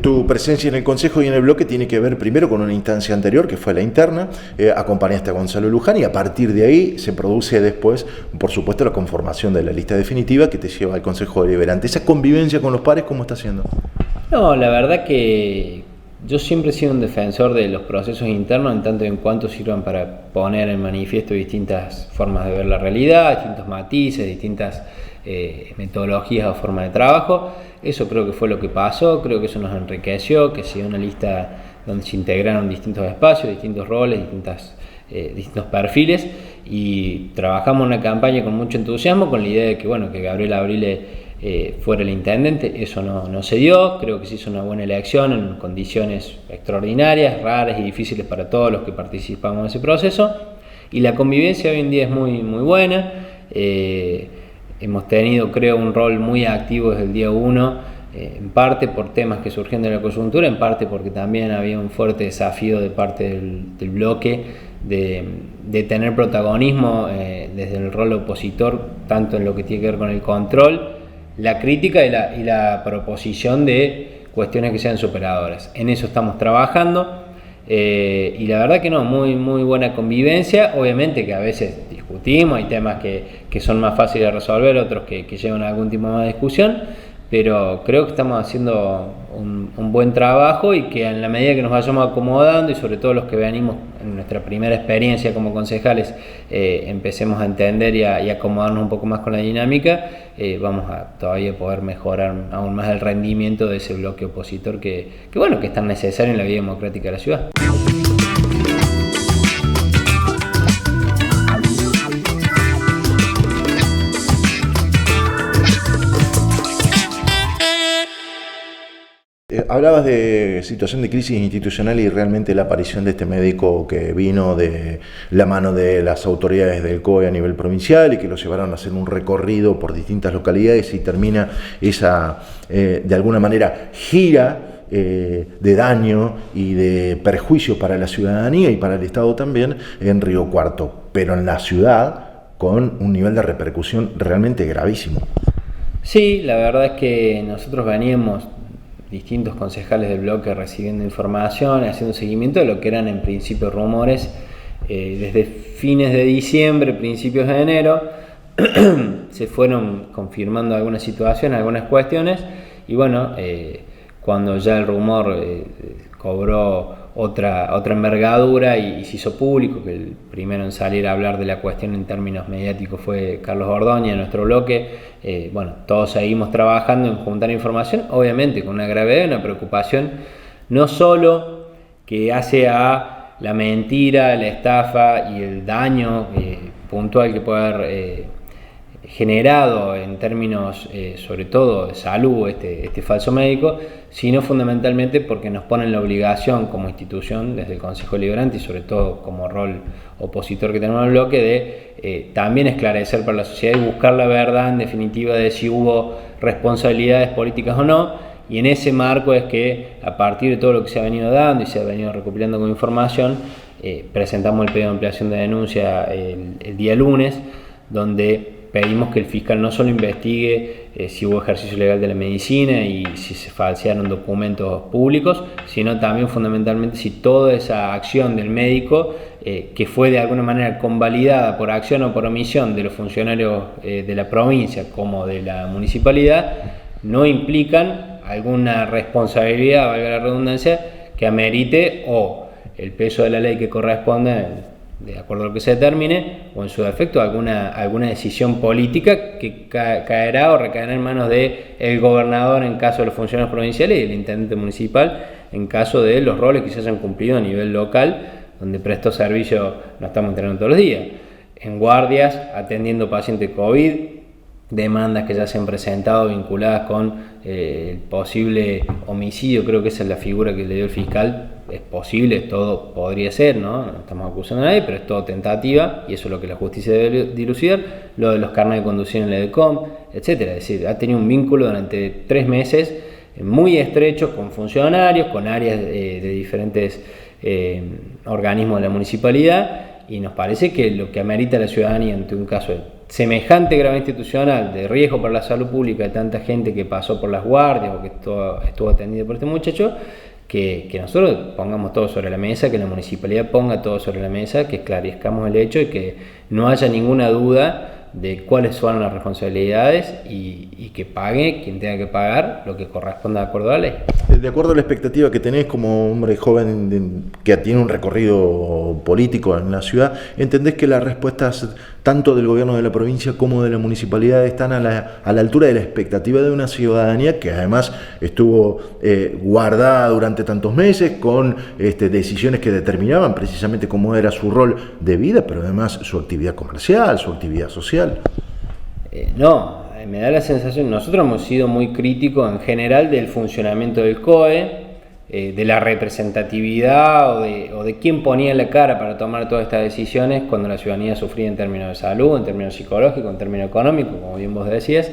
Tu presencia en el Consejo y en el bloque tiene que ver primero con una instancia anterior, que fue la interna, acompañaste a Gonzalo Luján y a partir de ahí se produce después, por supuesto, la conformación de la lista definitiva que te lleva al Consejo Deliberante. ¿Esa convivencia con los pares cómo está siendo? No, la verdad que yo siempre he sido un defensor de los procesos internos en tanto y en cuanto sirvan para poner en manifiesto distintas formas de ver la realidad, distintos matices, distintas metodologías o formas de trabajo. Eso creo que fue lo que pasó, creo que eso nos enriqueció, que sea una lista donde se integraron distintos espacios, distintos roles, distintos perfiles, y trabajamos una campaña con mucho entusiasmo con la idea de que, bueno, que Gabriel Abrile fuera el intendente. Eso no se dio, creo que se hizo una buena elección en condiciones extraordinarias, raras y difíciles para todos los que participamos en ese proceso, y la convivencia hoy en día es muy buena. Hemos tenido, creo, un rol muy activo desde el día 1, en parte por temas que surgieron de la coyuntura, en parte porque también había un fuerte desafío de parte del bloque de tener protagonismo desde el rol opositor, tanto en lo que tiene que ver con el control, la crítica y la proposición de cuestiones que sean superadoras. En eso estamos trabajando. Y la verdad que no, muy buena convivencia. Obviamente que a veces discutimos, hay temas que son más fáciles de resolver, otros que llevan a algún tipo de discusión, pero creo que estamos haciendo un buen trabajo y que en la medida que nos vayamos acomodando, y sobre todo los que venimos en nuestra primera experiencia como concejales, empecemos a entender y acomodarnos un poco más con la dinámica, vamos a todavía poder mejorar aún más el rendimiento de ese bloque opositor que es tan necesario en la vida democrática de la ciudad. Hablabas de situación de crisis institucional y realmente la aparición de este médico que vino de la mano de las autoridades del COE a nivel provincial y que lo llevaron a hacer un recorrido por distintas localidades y termina esa, de alguna manera, gira de daño y de perjuicio para la ciudadanía y para el Estado también en Río Cuarto, pero en la ciudad con un nivel de repercusión realmente gravísimo. Sí, la verdad es que nosotros veníamos distintos concejales del bloque recibiendo información, haciendo seguimiento de lo que eran en principio rumores desde fines de diciembre, principios de enero. Se fueron confirmando algunas situaciones, algunas cuestiones, y bueno, cuando ya el rumor cobró otra envergadura y se hizo público, que el primero en salir a hablar de la cuestión en términos mediáticos fue Carlos Ordóñez de nuestro bloque. Todos seguimos trabajando en juntar información, obviamente con una gravedad y una preocupación, no solo que hace a la mentira, la estafa y el daño puntual que puede haber generado en términos sobre todo de salud este falso médico, sino fundamentalmente porque nos ponen la obligación como institución desde el Consejo Deliberante y sobre todo como rol opositor que tenemos en el bloque de también esclarecer para la sociedad y buscar la verdad en definitiva de si hubo responsabilidades políticas o no, y en ese marco es que a partir de todo lo que se ha venido dando y se ha venido recopilando como información, presentamos el pedido de ampliación de denuncia el día lunes, donde pedimos que el fiscal no solo investigue si hubo ejercicio legal de la medicina y si se falsearon documentos públicos, sino también fundamentalmente si toda esa acción del médico, que fue de alguna manera convalidada por acción o por omisión de los funcionarios de la provincia como de la municipalidad, no implican alguna responsabilidad, valga la redundancia, que amerite o el peso de la ley que corresponde, de acuerdo a lo que se determine, o en su defecto alguna decisión política que caerá o recaerá en manos del gobernador en caso de los funcionarios provinciales y del intendente municipal en caso de los roles que se hayan cumplido a nivel local, donde prestó servicio, no estamos entrenando todos los días, en guardias, atendiendo pacientes COVID, demandas que ya se han presentado vinculadas con el posible homicidio, creo que esa es la figura que le dio el fiscal. Es posible, todo podría ser, no estamos acusando a nadie, pero es todo tentativa y eso es lo que la justicia debe dilucidar. Lo de los carnets de conducir en la EDECOM, etcétera. Es decir, ha tenido un vínculo durante 3 meses muy estrecho con funcionarios, con áreas de diferentes organismos de la municipalidad, y nos parece que lo que amerita la ciudadanía ante un caso de semejante gravedad institucional, de riesgo para la salud pública de tanta gente que pasó por las guardias o que estuvo atendida por este muchacho, que nosotros pongamos todo sobre la mesa, que la municipalidad ponga todo sobre la mesa, que esclarezcamos el hecho y que no haya ninguna duda de cuáles son las responsabilidades y que pague quien tenga que pagar lo que corresponda de acuerdo a la ley. De acuerdo a la expectativa que tenés como hombre joven que tiene un recorrido político en la ciudad, ¿entendés que las respuestas tanto del gobierno de la provincia como de la municipalidad están a la altura de la expectativa de una ciudadanía que además estuvo guardada durante tantos meses con decisiones que determinaban precisamente cómo era su rol de vida, pero además su actividad comercial, su actividad social? No, me da la sensación, nosotros hemos sido muy críticos en general del funcionamiento del COE, de la representatividad o de quién ponía la cara para tomar todas estas decisiones cuando la ciudadanía sufría en términos de salud, en términos psicológicos, en términos económicos, como bien vos decías,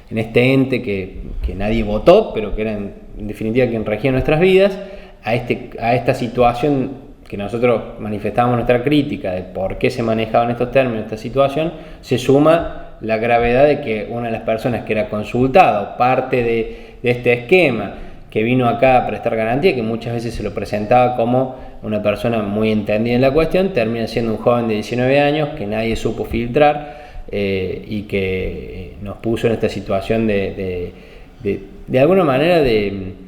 en este ente que nadie votó, pero que era en definitiva quien regía nuestras vidas, a esta situación que nosotros manifestábamos nuestra crítica de por qué se manejaba en estos términos esta situación, se suma la gravedad de que una de las personas que era consultada, parte de este esquema, que vino acá a prestar garantía, que muchas veces se lo presentaba como una persona muy entendida en la cuestión, termina siendo un joven de 19 años que nadie supo filtrar y que nos puso en esta situación de alguna manera de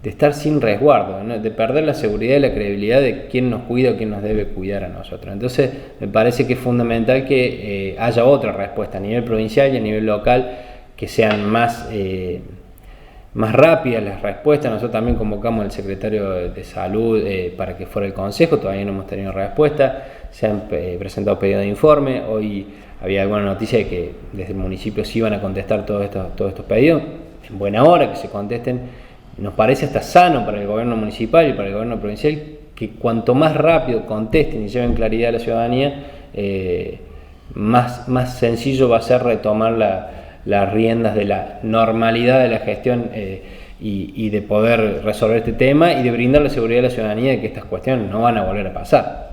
estar sin resguardo, ¿no? De perder la seguridad y la credibilidad de quién nos cuida o quién nos debe cuidar a nosotros. Entonces me parece que es fundamental que haya otra respuesta a nivel provincial y a nivel local, que sean más rápidas las respuestas. Nosotros también convocamos al secretario de Salud para que fuera el consejo, todavía no hemos tenido respuesta, se han presentado pedidos de informe, hoy había alguna noticia de que desde el municipio sí iban a contestar todos estos pedidos, en buena hora que se contesten. Nos parece hasta sano para el gobierno municipal y para el gobierno provincial que cuanto más rápido contesten y lleven claridad a la ciudadanía, más sencillo va a ser retomar las riendas de la normalidad de la gestión y de poder resolver este tema y de brindar la seguridad a la ciudadanía de que estas cuestiones no van a volver a pasar.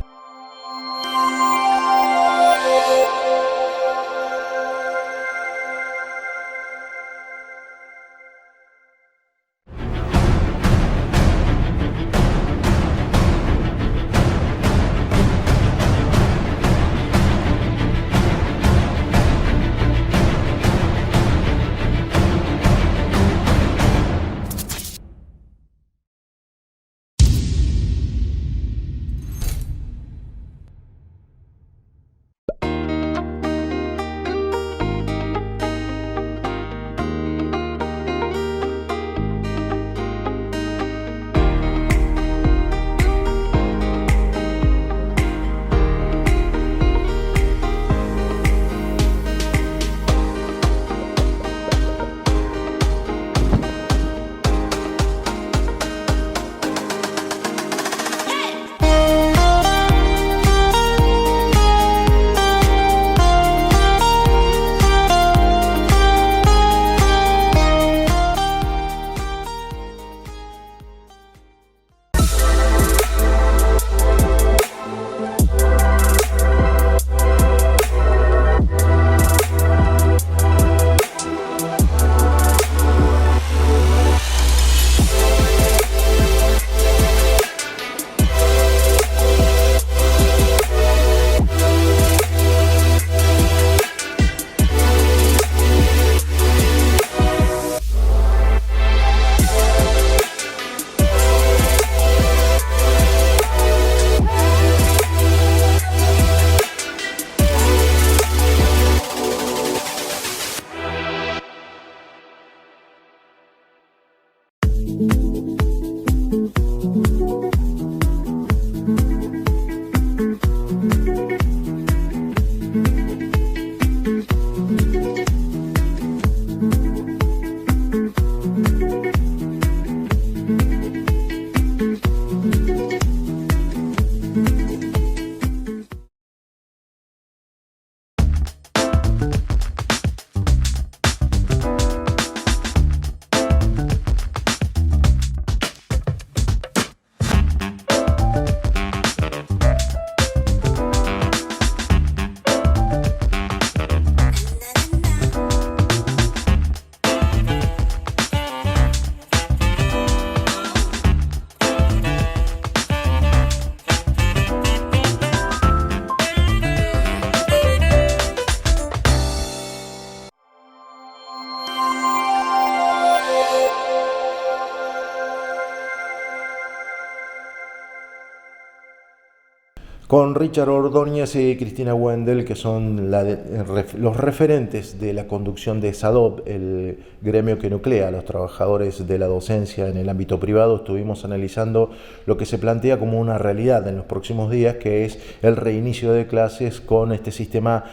con Richard Ordóñez y Cristina Wendel, que son los referentes de la conducción de SADOP, el gremio que nuclea a los trabajadores de la docencia en el ámbito privado. Estuvimos analizando lo que se plantea como una realidad en los próximos días, que es el reinicio de clases con este sistema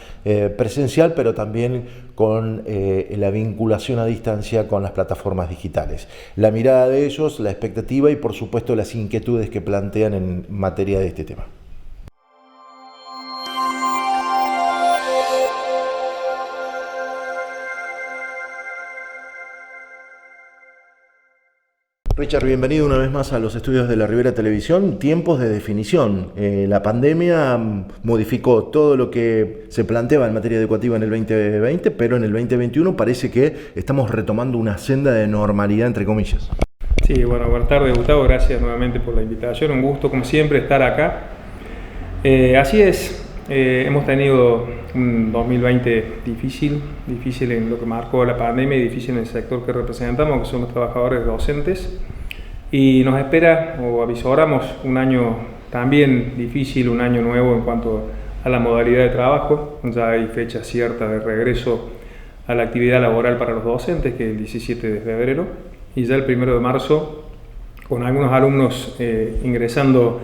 presencial, pero también con la vinculación a distancia con las plataformas digitales. La mirada de ellos, la expectativa y por supuesto las inquietudes que plantean en materia de este tema. Richard, bienvenido una vez más a los estudios de la Ribera Televisión. Tiempos de definición. La pandemia modificó todo lo que se planteaba en materia educativa en el 2020, pero en el 2021 parece que estamos retomando una senda de normalidad, entre comillas. Sí, bueno, buenas tardes, Gustavo. Gracias nuevamente por la invitación. Un gusto, como siempre, estar acá. Así es, hemos tenido un 2020 difícil en lo que marcó la pandemia y difícil en el sector que representamos, que son los trabajadores docentes. Y nos espera, o avisoramos, un año también difícil, un año nuevo en cuanto a la modalidad de trabajo. Ya hay fecha cierta de regreso a la actividad laboral para los docentes, que es el 17 de febrero, y ya el 1 de marzo, con algunos alumnos ingresando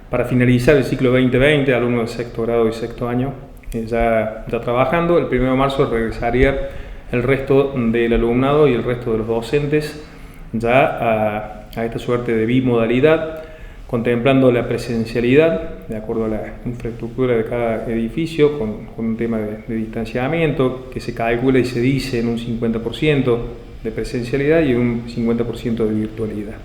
para finalizar el ciclo 2020, alumnos de sexto grado y sexto año, ya trabajando. El 1 de marzo regresaría el resto del alumnado y el resto de los docentes ya a esta suerte de bimodalidad, contemplando la presencialidad de acuerdo a la infraestructura de cada edificio, con un tema de distanciamiento que se calcula y se dice en un 50% de presencialidad y un 50% de virtualidad.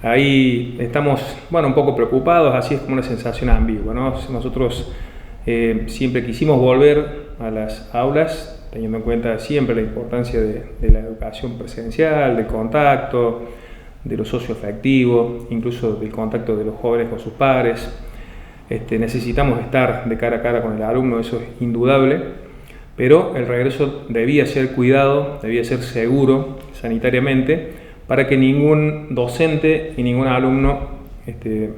Ahí estamos, un poco preocupados, así es como una sensación ambigua, ¿no? Nosotros siempre quisimos volver a las aulas, teniendo en cuenta siempre la importancia de la educación presencial, del contacto, de lo socioafectivo, incluso del contacto de los jóvenes con sus pares. Necesitamos estar de cara a cara con el alumno, eso es indudable, pero el regreso debía ser cuidado, debía ser seguro sanitariamente, para que ningún docente y ningún alumno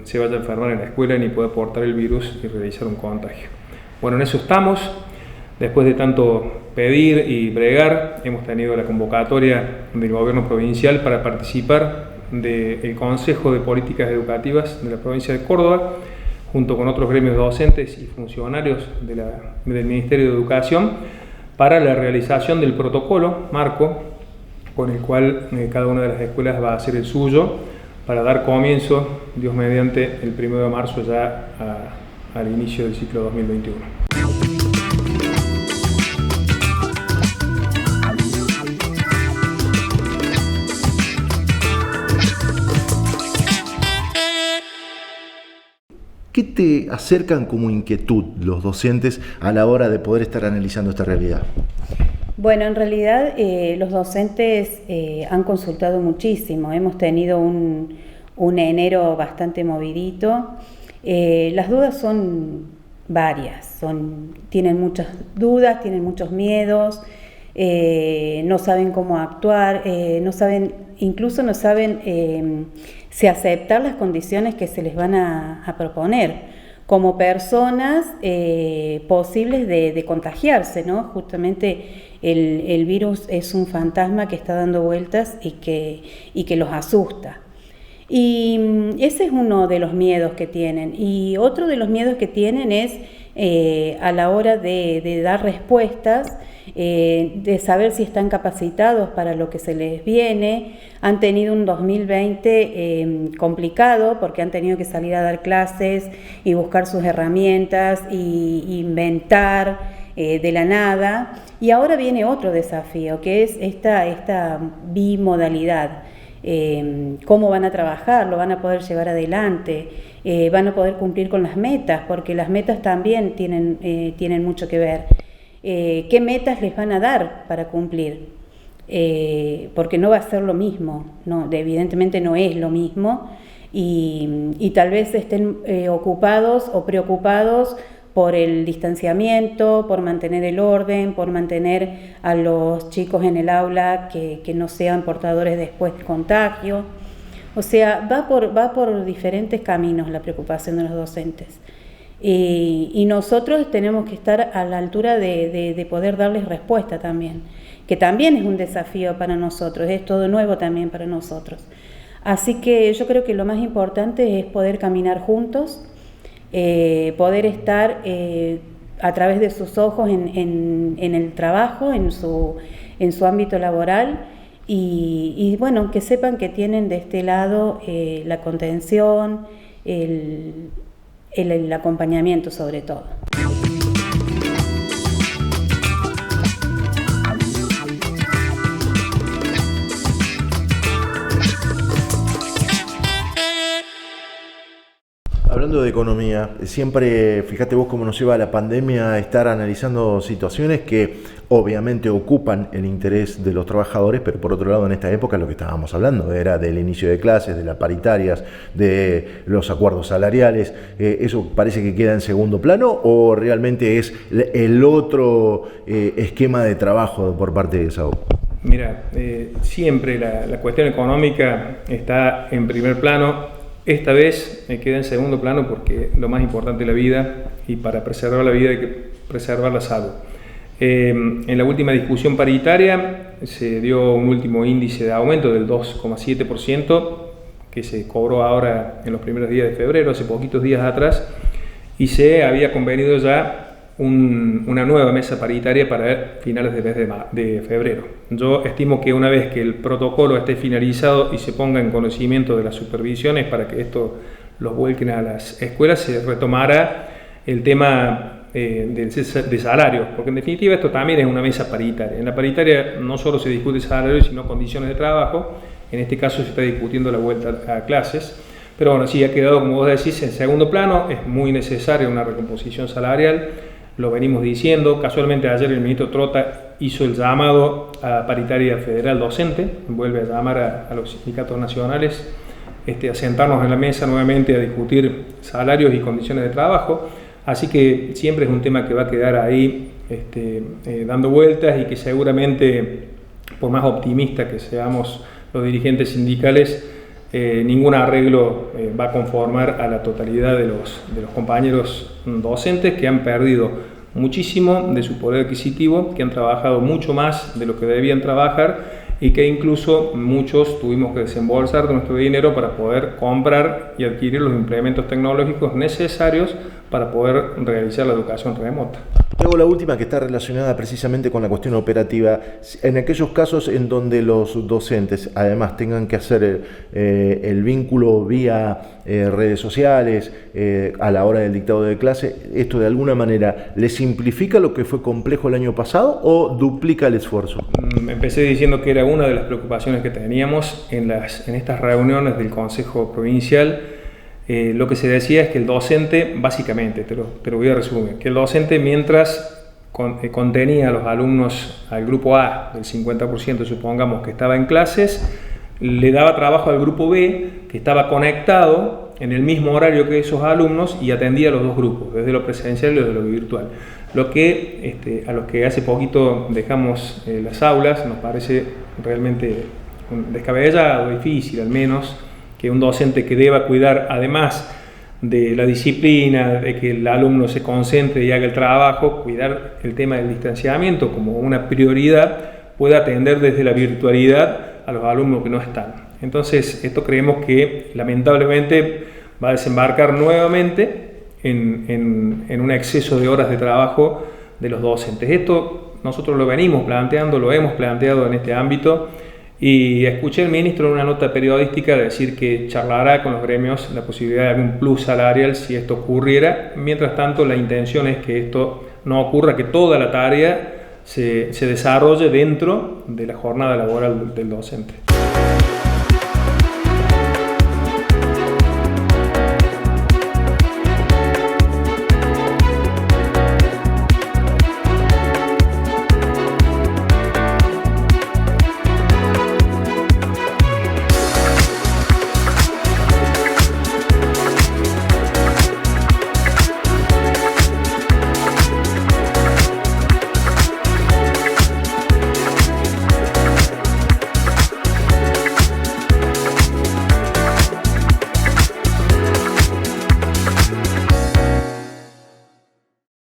se vaya a enfermar en la escuela ni pueda portar el virus y realizar un contagio. Bueno, en eso estamos. Después de tanto pedir y bregar, hemos tenido la convocatoria del gobierno provincial para participar del Consejo de Políticas Educativas de la provincia de Córdoba, junto con otros gremios docentes y funcionarios del Ministerio de Educación, para la realización del protocolo marco con el cual cada una de las escuelas va a hacer el suyo para dar comienzo, Dios mediante, el 1 de marzo ya al inicio del ciclo 2021. ¿Qué te acercan como inquietud los docentes a la hora de poder estar analizando esta realidad? Bueno, en realidad los docentes han consultado muchísimo. Hemos tenido un enero bastante movidito. Las dudas son varias, tienen muchas dudas, tienen muchos miedos, no saben cómo actuar, no saben si aceptar las condiciones que se les van a proponer como personas posibles de contagiarse, ¿no? Justamente el virus es un fantasma que está dando vueltas y que los asusta. Y ese es uno de los miedos que tienen. Y otro de los miedos que tienen es a la hora de dar respuestas, de saber si están capacitados para lo que se les viene. Han tenido un 2020 complicado porque han tenido que salir a dar clases y buscar sus herramientas y inventar de la nada. Y ahora viene otro desafío, que es esta bimodalidad. Cómo van a trabajar, lo van a poder llevar adelante, van a poder cumplir con las metas, porque las metas también tienen mucho que ver. ¿Qué metas les van a dar para cumplir? Porque no va a ser lo mismo, evidentemente no es lo mismo, y tal vez estén ocupados o preocupados por el distanciamiento, por mantener el orden, por mantener a los chicos en el aula que no sean portadores después de contagio. O sea, va por diferentes caminos la preocupación de los docentes. Y nosotros tenemos que estar a la altura de poder darles respuesta también, que también es un desafío para nosotros, es todo nuevo también para nosotros. Así que yo creo que lo más importante es poder caminar juntos, poder estar a través de sus ojos en el trabajo, en su ámbito laboral, y bueno, que sepan que tienen de este lado la contención, el acompañamiento sobre todo. Hablando de economía, siempre, fíjate vos cómo nos lleva la pandemia a estar analizando situaciones que obviamente ocupan el interés de los trabajadores, pero por otro lado en esta época lo que estábamos hablando era del inicio de clases, de las paritarias, de los acuerdos salariales. ¿Eso parece que queda en segundo plano o realmente es el otro esquema de trabajo por parte de SAO? Mira, siempre la cuestión económica está en primer plano. Esta vez queda en segundo plano porque lo más importante es la vida, y para preservar la vida hay que preservar la salud. En la última discusión paritaria se dio un último índice de aumento del 2,7% que se cobró ahora en los primeros días de febrero, hace poquitos días atrás, y se había convenido ya una nueva mesa paritaria para finales del mes de febrero. Yo estimo que una vez que el protocolo esté finalizado y se ponga en conocimiento de las supervisiones para que esto los vuelquen a las escuelas, se retomará el tema de salarios, porque en definitiva esto también es una mesa paritaria. En la paritaria no solo se discute salarios, sino condiciones de trabajo. En este caso se está discutiendo la vuelta a clases. Pero bueno, sí ha quedado, como vos decís, en segundo plano. Es muy necesaria una recomposición salarial. Lo venimos diciendo. Casualmente ayer el ministro Trota hizo el llamado a paritaria federal docente, vuelve a llamar a los sindicatos nacionales a sentarnos en la mesa nuevamente a discutir salarios y condiciones de trabajo. Así que siempre es un tema que va a quedar ahí dando vueltas, y que seguramente, por más optimistas que seamos los dirigentes sindicales, ningún arreglo va a conformar a la totalidad de los compañeros docentes que han perdido muchísimo de su poder adquisitivo, que han trabajado mucho más de lo que debían trabajar, y que incluso muchos tuvimos que desembolsar de nuestro dinero para poder comprar y adquirir los implementos tecnológicos necesarios para poder realizar la educación remota. Luego la última, que está relacionada precisamente con la cuestión operativa. En aquellos casos en donde los docentes además tengan que hacer el vínculo vía redes sociales a la hora del dictado de clase, ¿esto de alguna manera le simplifica lo que fue complejo el año pasado o duplica el esfuerzo? Empecé diciendo que era una de las preocupaciones que teníamos en estas reuniones del Consejo Provincial. Lo que se decía es que el docente, básicamente, te lo voy a resumir, que el docente, mientras contenía a los alumnos al grupo A del 50%, supongamos, que estaba en clases, le daba trabajo al grupo B, que estaba conectado en el mismo horario que esos alumnos, y atendía a los dos grupos, desde lo presencial y desde lo virtual. Lo que a los que hace poquito dejamos las aulas nos parece realmente descabellado, difícil al menos, que un docente que deba cuidar, además de la disciplina, de que el alumno se concentre y haga el trabajo, cuidar el tema del distanciamiento como una prioridad, pueda atender desde la virtualidad a los alumnos que no están. Entonces, esto creemos que lamentablemente va a desembarcar nuevamente en un exceso de horas de trabajo de los docentes. Esto nosotros lo venimos planteando, lo hemos planteado en este ámbito, y escuché al ministro en una nota periodística decir que charlará con los gremios la posibilidad de algún plus salarial si esto ocurriera. Mientras tanto, la intención es que esto no ocurra, que toda la tarea se desarrolle dentro de la jornada laboral del docente.